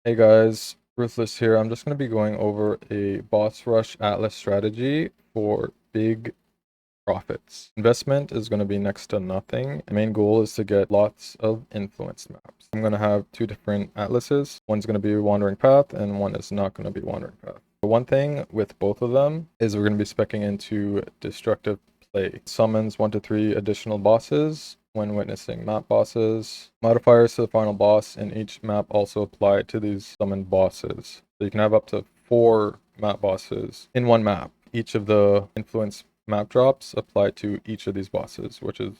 Hey guys, Ruthless here. I'm just going to be going over a boss rush atlas strategy for big profits. Investment is going to be next to nothing. The main goal is to get lots of influence maps. I'm going to have two different atlases. One's going to be Wandering Path and one is not going to be Wandering Path. The one thing with both of them is we're going to be speccing into destructive play. Summons 1 to 3 additional bosses when witnessing map bosses. Modifiers to the final boss in each map also apply to these summoned bosses. So you can have up to 4 map bosses in one map. Each of the influence map drops apply to each of these bosses, which is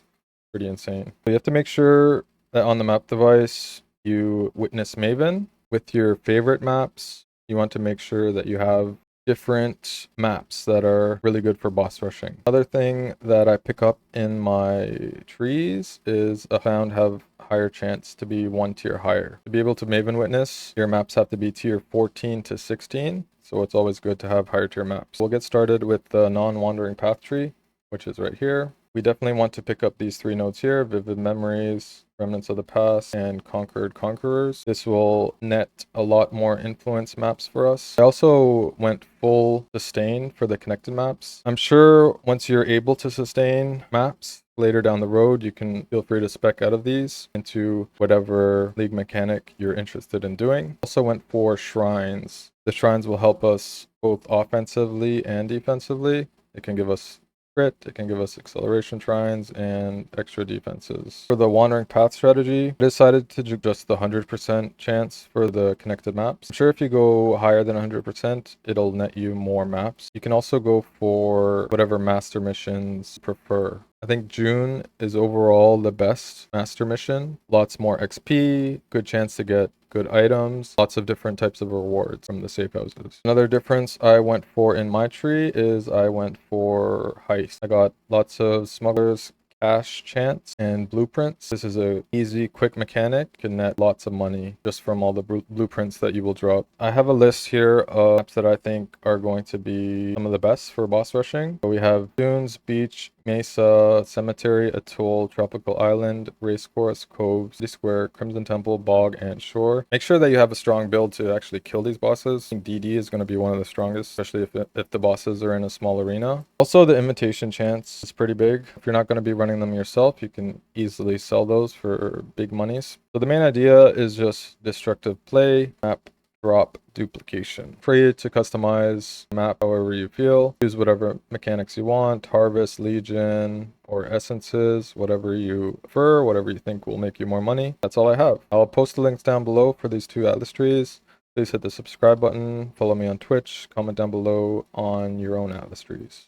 pretty insane. So you have to make sure that on the map device you witness Maven. With your favorite maps, you want to make sure that you have different maps that are really good for boss rushing. Another thing that I pick up in my trees is I found have higher chance to be 1 tier higher. To be able to Maven witness, your maps have to be tier 14 to 16. So it's always good to have higher tier maps. We'll get started with the non-wandering path tree, which is right here. We definitely want to pick up these 3 nodes here: Vivid Memories, Remnants of the Past, and Conquered Conquerors. This will net a lot more influence maps for us. I also went full sustain for the connected maps. I'm sure once you're able to sustain maps later down the road, you can feel free to spec out of these into whatever league mechanic you're interested in doing. Also went for shrines. The shrines will help us both offensively and defensively. It can give us crit, it can give us acceleration shrines and extra defenses. For the wandering path strategy, I decided to do just the 100% chance for the connected maps. I'm sure if you go higher than 100%, it'll net you more maps. You can also go for whatever master missions you prefer. I think June is overall the best master mission. Lots more XP, good chance to get good items, lots of different types of rewards from the safe houses. Another difference I went for in my tree is I went for heist. I got lots of smugglers, cash chance, and blueprints. This is a easy, quick mechanic. Can net lots of money just from all the blueprints that you will drop. I have a list here of maps that I think are going to be some of the best for boss rushing. So we have Dunes, Beach, Mesa, Cemetery, Atoll, Tropical Island, Racecourse, Cove, City Square, Crimson Temple, Bog, and Shore. Make sure that you have a strong build to actually kill these bosses. I think DD is going to be one of the strongest, especially if the bosses are in a small arena. Also, the invitation chance is pretty big. If you're not going to be running them yourself, you can easily sell those for big monies. So the main idea is just destructive play, map drop duplication. Free to customize the map however you feel. Use whatever mechanics you want: harvest, legion, or essences, whatever you prefer, whatever you think will make you more money. That's all I have. I'll post the links down below for these 2 atlas trees. Please hit the subscribe button, follow me on Twitch, comment down below on your own atlas trees.